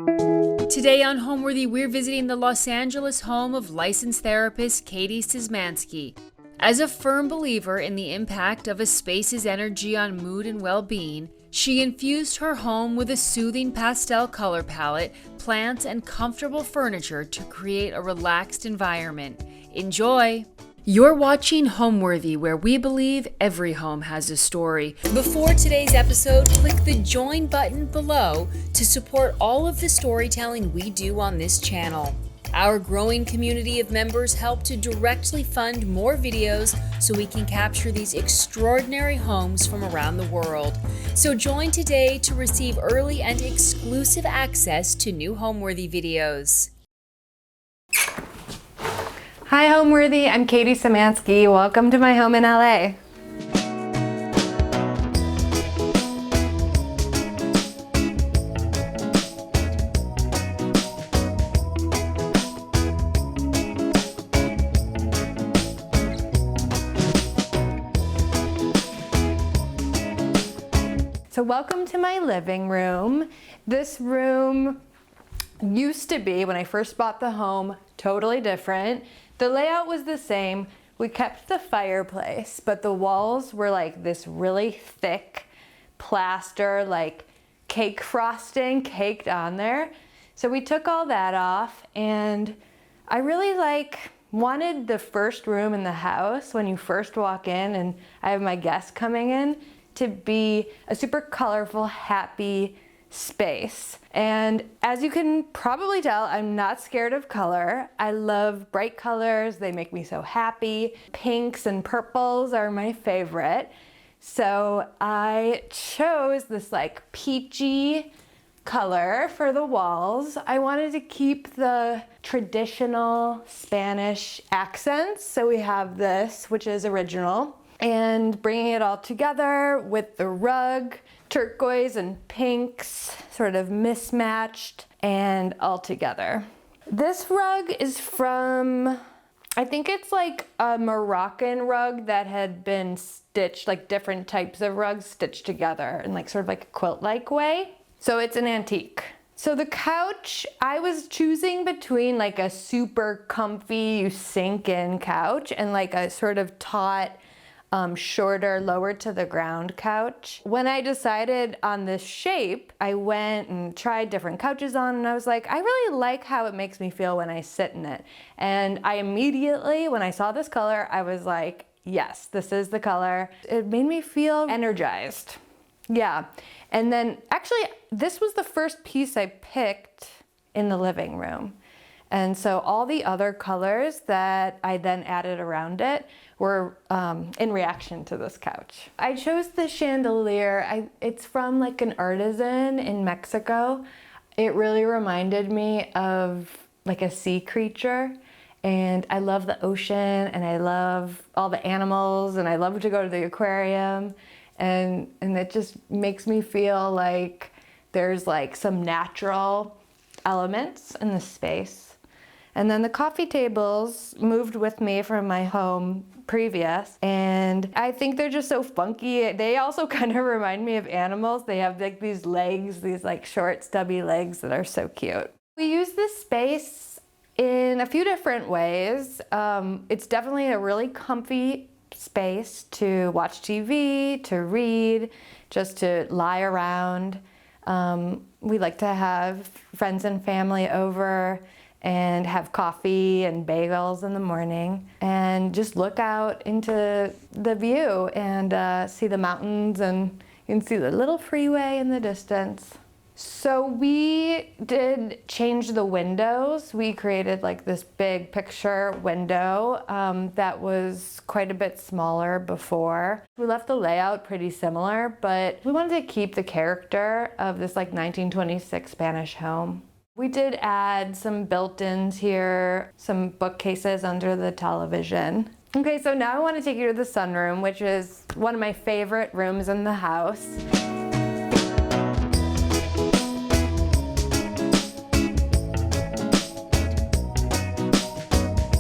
Today on Homeworthy, we're visiting the Los Angeles home of licensed therapist Katie Szymanski. As a firm believer in the impact of a space's energy on mood and well-being, she infused her home with a soothing pastel color palette, plants, and comfortable furniture to create a relaxed environment. Enjoy! You're watching Homeworthy, where we believe every home has a story. Before today's episode, click the join button below to support all of the storytelling we do on this channel. Our growing community of members help to directly fund more videos so we can capture these extraordinary homes from around the world. So join today to receive early and exclusive access to new Homeworthy videos. Hi Homeworthy, I'm Katie Szymanski. Welcome to my home in LA. So welcome to my living room. This room used to be, when I first bought the home, totally different. The layout was the same. We kept the fireplace, but the walls were like this really thick plaster, like cake frosting caked on there. So we took all that off, and I really wanted the first room in the house when you first walk in and I have my guests coming in to be a super colorful, happy space. And as you can probably tell, I'm not scared of color. I love bright colors. They make me so happy. Pinks and purples are my favorite. So I chose this like peachy color for the walls. I wanted to keep the traditional Spanish accents. So we have this, which is original, and bringing it all together with the rug, turquoise and pinks, sort of mismatched and all together. This rug is from, I think it's like a Moroccan rug that had been stitched, like different types of rugs stitched together in like sort of like a quilt-like way. So it's an antique. So the couch, I was choosing between like a super comfy, you sink in couch and like a sort of taut, shorter, lower to the ground couch. When I decided on this shape, I went and tried different couches on, and I was like, I really like how it makes me feel when I sit in it. And I immediately, when I saw this color, I was like, yes, this is the color. It made me feel energized. Yeah. And then actually, this was the first piece I picked in the living room. And so all the other colors that I then added around it were in reaction to this couch. I chose the chandelier. It's from like an artisan in Mexico. It really reminded me of like a sea creature. And I love the ocean, and I love all the animals, and I love to go to the aquarium. And it just makes me feel like there's like some natural elements in the space. And then the coffee tables moved with me from my home previous, and I think they're just so funky. They also kind of remind me of animals. They have like these legs, these like short stubby legs that are so cute. We use this space in a few different ways. It's definitely a really comfy space to watch TV, to read, just to lie around. We like to have friends and family over and have coffee and bagels in the morning and just look out into the view and see the mountains, and you can see the little freeway in the distance. So we did change the windows. We created like this big picture window that was quite a bit smaller before. We left the layout pretty similar, but we wanted to keep the character of this like 1926 Spanish home. We did add some built-ins here, some bookcases under the television. Okay, so now I want to take you to the sunroom, which is one of my favorite rooms in the house.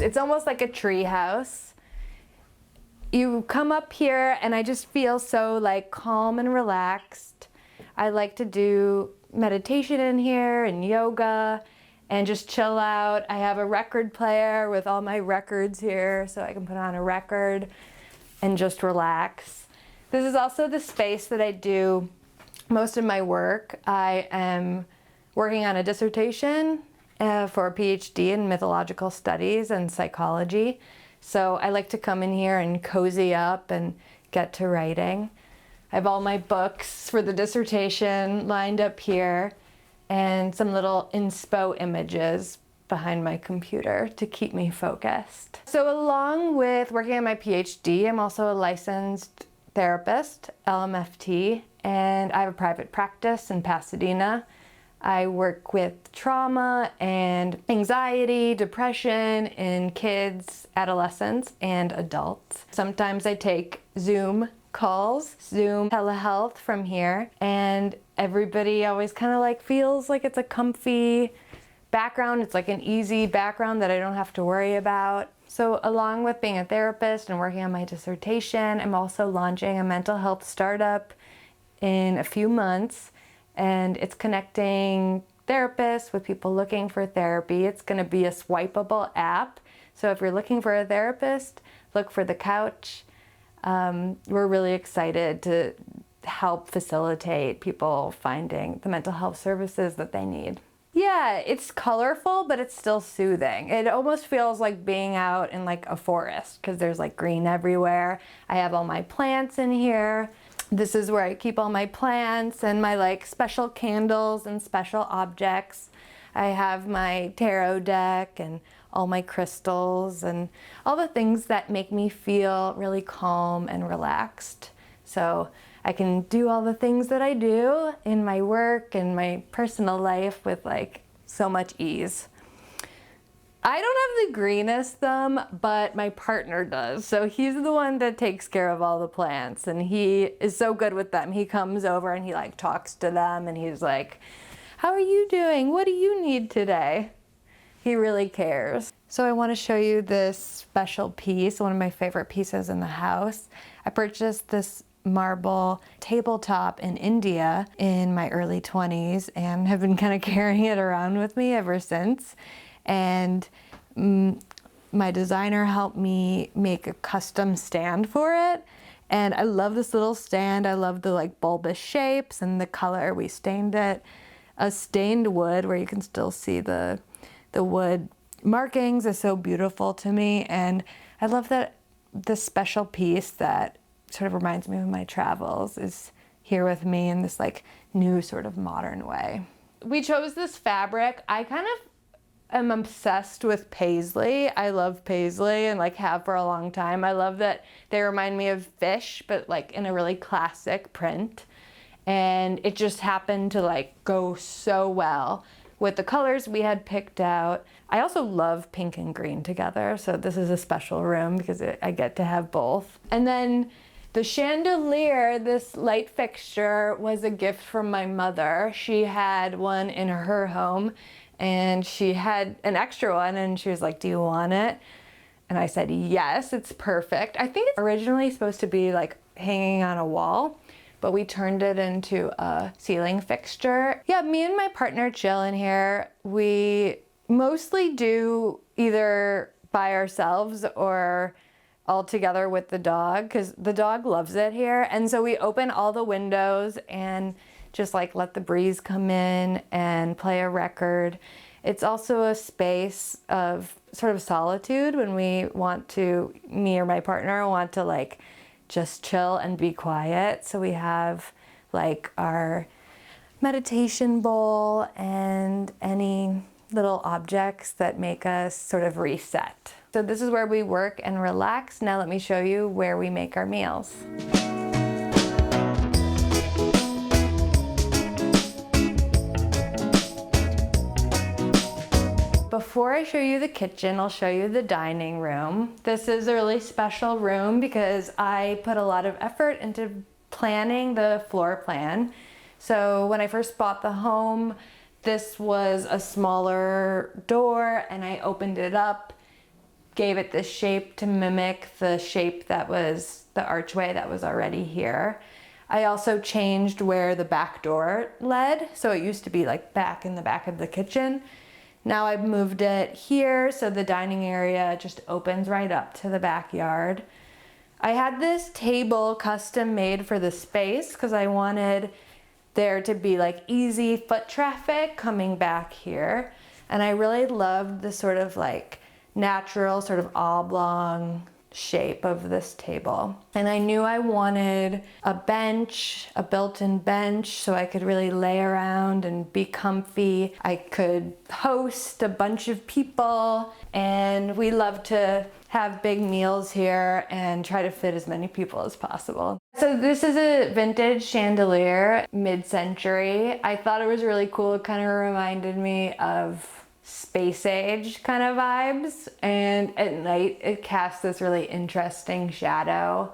It's almost like a tree house. You come up here and I just feel so like calm and relaxed. I like to do meditation in here and yoga and just chill out. I have a record player with all my records here so I can put on a record and just relax. This is also the space that I do most of my work. I am working on a dissertation for a PhD in mythological studies and psychology. So I like to come in here and cozy up and get to writing. I have all my books for the dissertation lined up here and some little inspo images behind my computer to keep me focused. So along with working on my PhD, I'm also a licensed therapist, LMFT, and I have a private practice in Pasadena. I work with trauma and anxiety, depression in kids, adolescents, and adults. Sometimes I take Zoom calls, Zoom telehealth from here, and everybody always kind of like feels like it's a comfy background. It's like an easy background that I don't have to worry about. So along with being a therapist and working on my dissertation, I'm also launching a mental health startup in a few months, and it's connecting therapists with people looking for therapy. It's going to be a swipeable app. So if you're looking for a therapist, look for The Couch. We're really excited to help facilitate people finding the mental health services that they need. Yeah, it's colorful, but it's still soothing. It almost feels like being out in like a forest because there's like green everywhere. I have all my plants in here. This is where I keep all my plants and my like special candles and special objects. I have my tarot deck and all my crystals and all the things that make me feel really calm and relaxed. So I can do all the things that I do in my work and my personal life with like so much ease. I don't have the greenest thumb, but my partner does. So he's the one that takes care of all the plants and he is so good with them. He comes over and he like talks to them and he's like, "How are you doing? What do you need today?" He really cares. So I want to show you this special piece, one of my favorite pieces in the house. I purchased this marble tabletop in India in my early 20s and have been kind of carrying it around with me ever since. And my designer helped me make a custom stand for it. And I love this little stand. I love the like bulbous shapes and the color. We stained it a stained wood where you can still see the wood markings is so beautiful to me. And I love that this special piece that sort of reminds me of my travels is here with me in this like new sort of modern way. We chose this fabric. I kind of am obsessed with paisley. I love paisley and like have for a long time. I love that they remind me of fish, but like in a really classic print. And it just happened to like go so well with the colors we had picked out. I also love pink and green together. So this is a special room because I get to have both. And then the chandelier, this light fixture, was a gift from my mother. She had one in her home and she had an extra one and she was like, "Do you want it?" And I said, "Yes, it's perfect." I think it's originally supposed to be like hanging on a wall, but we turned it into a ceiling fixture. Yeah, me and my partner chill in here. We mostly do either by ourselves or all together with the dog because the dog loves it here. And so we open all the windows and just like let the breeze come in and play a record. It's also a space of sort of solitude when we want to, me or my partner want to like just chill and be quiet. So we have like our meditation bowl and any little objects that make us sort of reset. So this is where we work and relax. Now let me show you where we make our meals. Before I show you the kitchen, I'll show you the dining room. This is a really special room because I put a lot of effort into planning the floor plan. So when I first bought the home, this was a smaller door and I opened it up, gave it this shape to mimic the shape that was the archway that was already here. I also changed where the back door led. So it used to be like back in the back of the kitchen. Now I've moved it here so the dining area just opens right up to the backyard. I had this table custom made for the space because I wanted there to be like easy foot traffic coming back here. And I really loved the sort of like natural sort of oblong shape of this table. And I knew I wanted a bench, a built-in bench, so I could really lay around and be comfy. I could host a bunch of people, and we love to have big meals here and try to fit as many people as possible. So this is a vintage chandelier, mid-century. I thought it was really cool. It kind of reminded me of space age kind of vibes, and at night it casts this really interesting shadow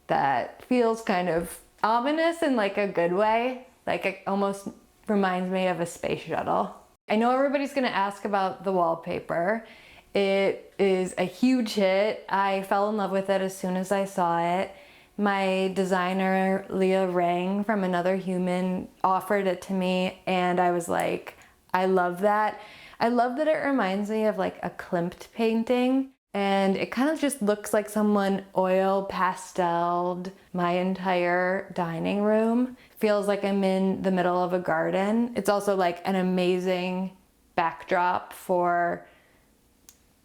that feels kind of ominous in like a good way. Like it almost reminds me of a space shuttle. I know everybody's gonna ask about the wallpaper. It is a huge hit. I fell in love with it as soon as I saw it. My designer, Leah Rang from Another Human, offered it to me, and I was like, I love that. I love that it reminds me of like a Klimt painting, and it kind of just looks like someone oil pasteled my entire dining room. Feels like I'm in the middle of a garden. It's also like an amazing backdrop for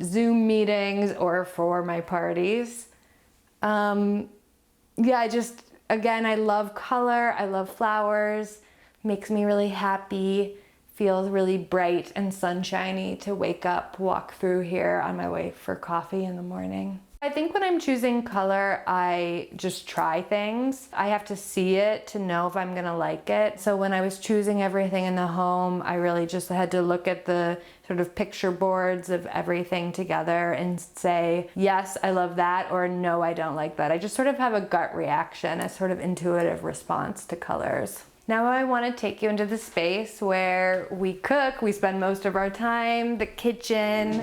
Zoom meetings or for my parties. Yeah, again, I love color, I love flowers, makes me really happy. Feels really bright and sunshiny to wake up, walk through here on my way for coffee in the morning. I think when I'm choosing color, I just try things. I have to see it to know if I'm gonna like it. So when I was choosing everything in the home, I really just had to look at the sort of picture boards of everything together and say, yes, I love that, or no, I don't like that. I just sort of have a gut reaction, a sort of intuitive response to colors. Now I want to take you into the space where we cook, we spend most of our time, the kitchen.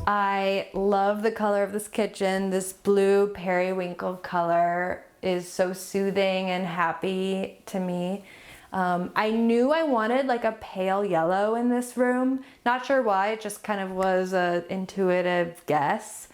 I love the color of this kitchen. This blue periwinkle color is so soothing and happy to me. I knew I wanted like a pale yellow in this room. Not sure why, it just kind of was an intuitive guess.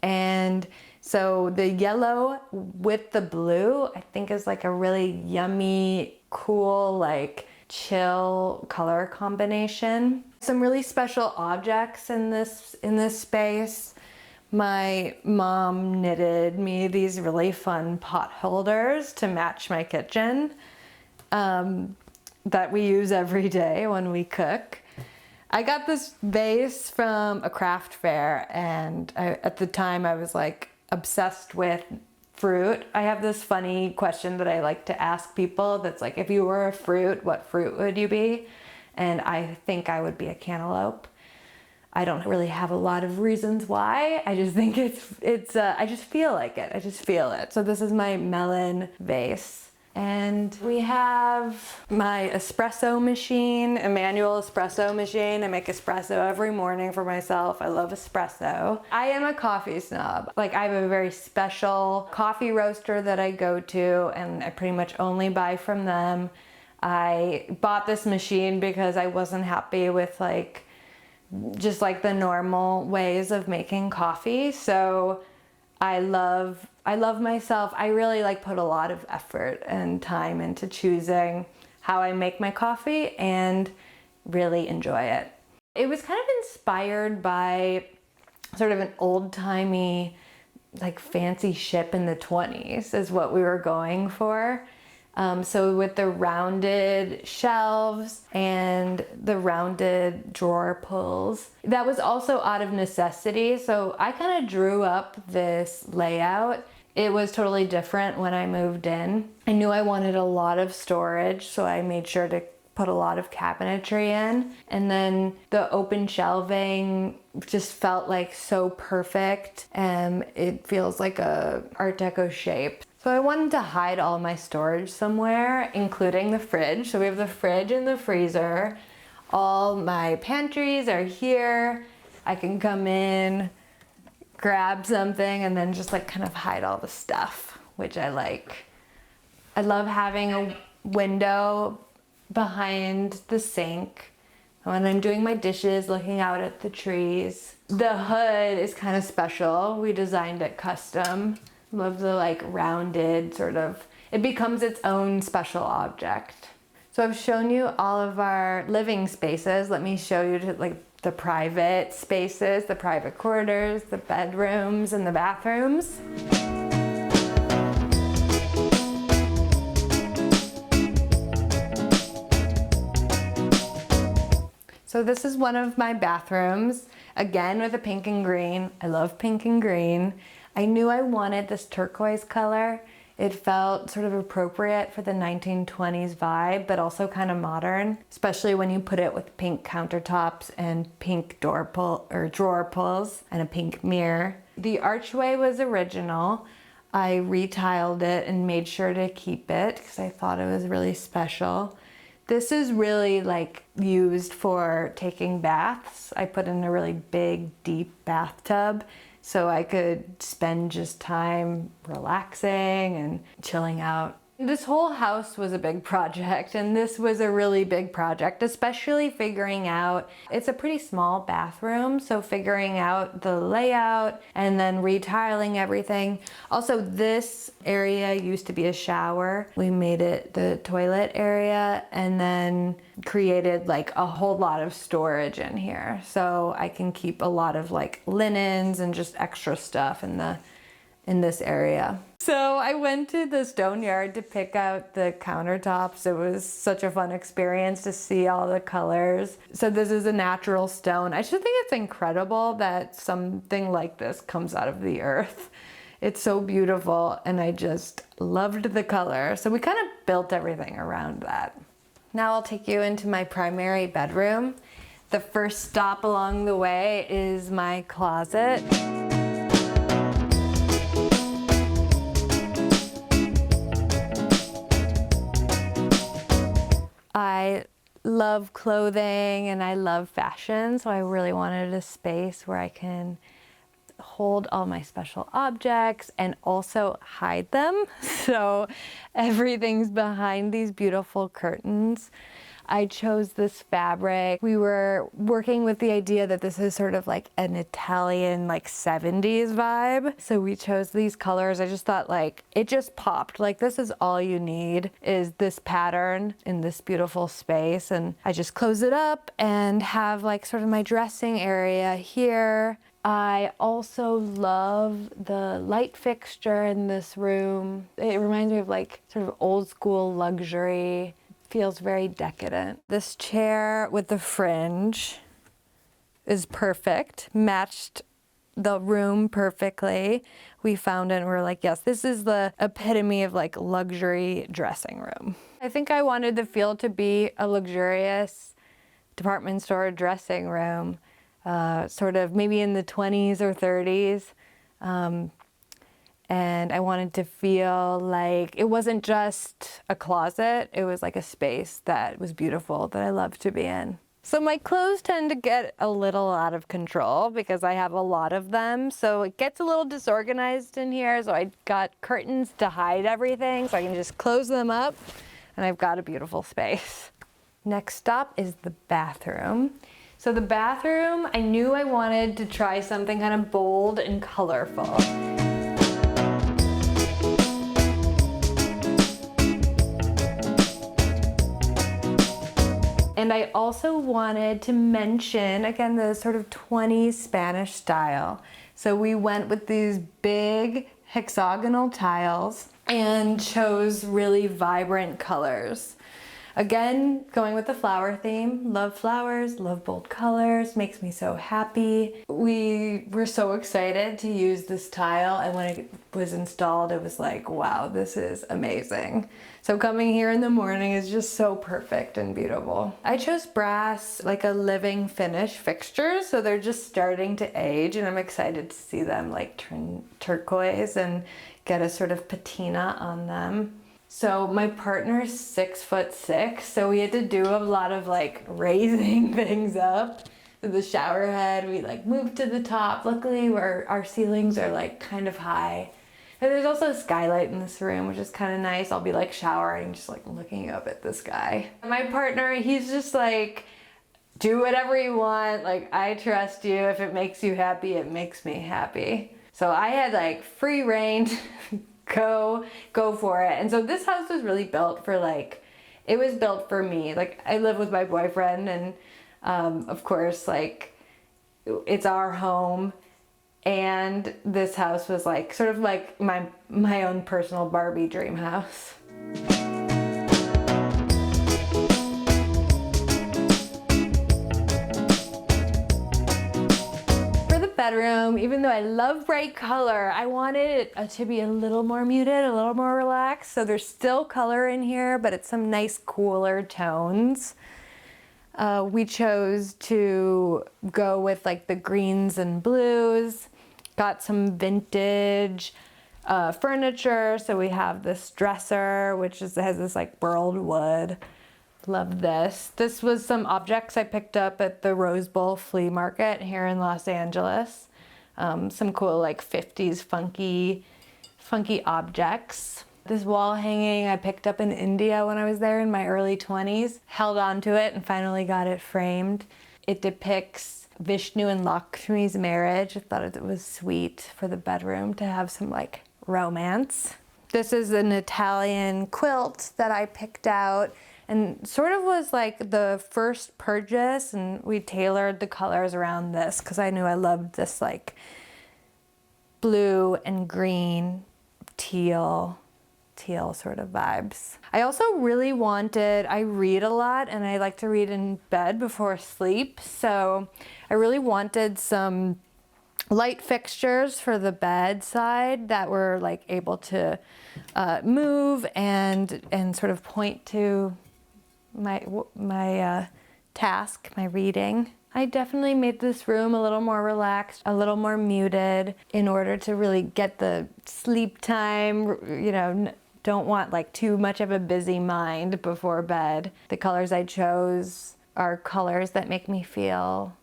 And so the yellow with the blue, I think is like a really yummy, cool, like chill color combination. Some really special objects in this space. My mom knitted me these really fun pot holders to match my kitchen. That we use every day when we cook. I got this vase from a craft fair, and at the time I was like obsessed with fruit. I have this funny question that I like to ask people that's like, if you were a fruit, what fruit would you be? And I think I would be a cantaloupe. I don't really have a lot of reasons why. I just think I just feel like it. I just feel it. So this is my melon vase. And we have my espresso machine, a manual espresso machine. I make espresso every morning for myself. I love espresso. I am a coffee snob. Like I have a very special coffee roaster that I go to, and I pretty much only buy from them. I bought this machine because I wasn't happy with just like the normal ways of making coffee. So I love myself. I really put a lot of effort and time into choosing how I make my coffee and really enjoy it. It was kind of inspired by sort of an old-timey, fancy ship in the 20s is what we were going for. So with the rounded shelves and the rounded drawer pulls, that was also out of necessity. So I kind of drew up this layout. It was totally different when I moved in. I knew I wanted a lot of storage, so I made sure to put a lot of cabinetry in. And then the open shelving just felt so perfect. It feels like a Art Deco shape. So I wanted to hide all my storage somewhere, including the fridge. So we have the fridge and the freezer. All my pantries are here. I can come in, grab something, and then just like kind of hide all the stuff, which I like. I love having a window behind the sink when I'm doing my dishes, looking out at the trees. The hood is kind of special. We designed it custom. Love the like rounded sort of, it becomes its own special object. So I've shown you all of our living spaces. Let me show you like the private spaces, the private corridors, the bedrooms, and the bathrooms. So this is one of my bathrooms, again with a pink and green. I love pink and green. I knew I wanted this turquoise color. It felt sort of appropriate for the 1920s vibe, but also kind of modern, especially when you put it with pink countertops and pink drawer pulls and a pink mirror. The archway was original. I retiled it and made sure to keep it because I thought it was really special. This is really like used for taking baths. I put in a really big, deep bathtub so I could spend just time relaxing and chilling out. This whole house was a big project, and this was a really big project, especially figuring out, it's a pretty small bathroom, so figuring out the layout and then retiling everything. Also, this area used to be a shower. We made it the toilet area and then created like a whole lot of storage in here. So I can keep a lot of like linens and just extra stuff in this area. So I went to the stone yard to pick out the countertops. It was such a fun experience to see all the colors. So this is a natural stone. I just think it's incredible that something like this comes out of the earth. It's so beautiful and I just loved the color. So we kind of built everything around that. Now I'll take you into my primary bedroom. The first stop along the way is my closet. I love clothing and I love fashion, so I really wanted a space where I can hold all my special objects and also hide them. So everything's behind these beautiful curtains. I chose this fabric. We were working with the idea that this is sort of like an Italian like 70s vibe. So we chose these colors. I just thought like, it just popped. Like this is all you need is this pattern in this beautiful space. And I just close it up and have like sort of my dressing area here. I also love the light fixture in this room. It reminds me of like sort of old school luxury. Feels very decadent. This chair with the fringe is perfect, matched the room perfectly. We found it and we're like, yes, this is the epitome of like luxury dressing room. I think I wanted the feel to be a luxurious department store dressing room, sort of maybe in the 20s or 30s. And I wanted to feel like it wasn't just a closet, it was like a space that was beautiful, that I loved to be in. So my clothes tend to get a little out of control because I have a lot of them. So it gets a little disorganized in here. So I got curtains to hide everything so I can just close them up and I've got a beautiful space. Next stop is the bathroom. So the bathroom, I knew I wanted to try something kind of bold and colorful. And I also wanted to mention, again, the sort of 20s Spanish style. So we went with these big hexagonal tiles and chose really vibrant colors. Again, going with the flower theme. Love flowers, love bold colors, makes me so happy. We were so excited to use this tile, and when it was installed, it was like, wow, this is amazing. So coming here in the morning is just so perfect and beautiful. I chose brass, like a living finish fixtures, so they're just starting to age, and I'm excited to see them like turn turquoise and get a sort of patina on them. So my partner's 6'6", so we had to do a lot of like raising things up. the shower head. We like moved to the top. Luckily, our ceilings are like kind of high. And there's also a skylight in this room, which is kind of nice. I'll be like showering, just like looking up at the sky. My partner, he's just like, do whatever you want. Like, I trust you. If it makes you happy, it makes me happy. So I had like free reign, go for it. And so this house was really built for like, it was built for me. Like, I live with my boyfriend, and of course, like, it's our home. And this house was like sort of like my own personal Barbie dream house. For the bedroom, even though I love bright color, I wanted it to be a little more muted, a little more relaxed. So there's still color in here, but it's some nice cooler tones. We chose to go with like the greens and blues. Got some vintage furniture. So we have this dresser, which has this like burled wood. Love this. This was some objects I picked up at the Rose Bowl flea market here in Los Angeles. Some cool like 50s funky objects. This wall hanging I picked up in India when I was there in my early 20s. Held on to it and finally got it framed. It depicts Vishnu and Lakshmi's marriage. I thought it was sweet for the bedroom to have some like romance. This is an Italian quilt that I picked out and sort of was like the first purchase, and we tailored the colors around this because I knew I loved this like blue and green, teal sort of vibes. I also really wanted, I read a lot and I like to read in bed before sleep, so I really wanted some light fixtures for the bedside that were like able to move and sort of point to my task, my reading. I definitely made this room a little more relaxed, a little more muted in order to really get the sleep time, you know, don't want like too much of a busy mind before bed. The colors I chose are colors that make me feel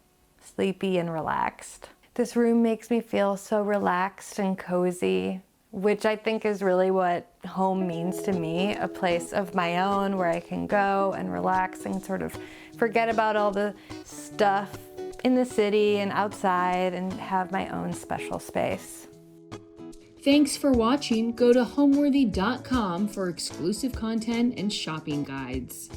sleepy and relaxed. This room makes me feel so relaxed and cozy, which I think is really what home means to me, a place of my own where I can go and relax and sort of forget about all the stuff in the city and outside and have my own special space. Thanks for watching. Go to homeworthy.com for exclusive content and shopping guides.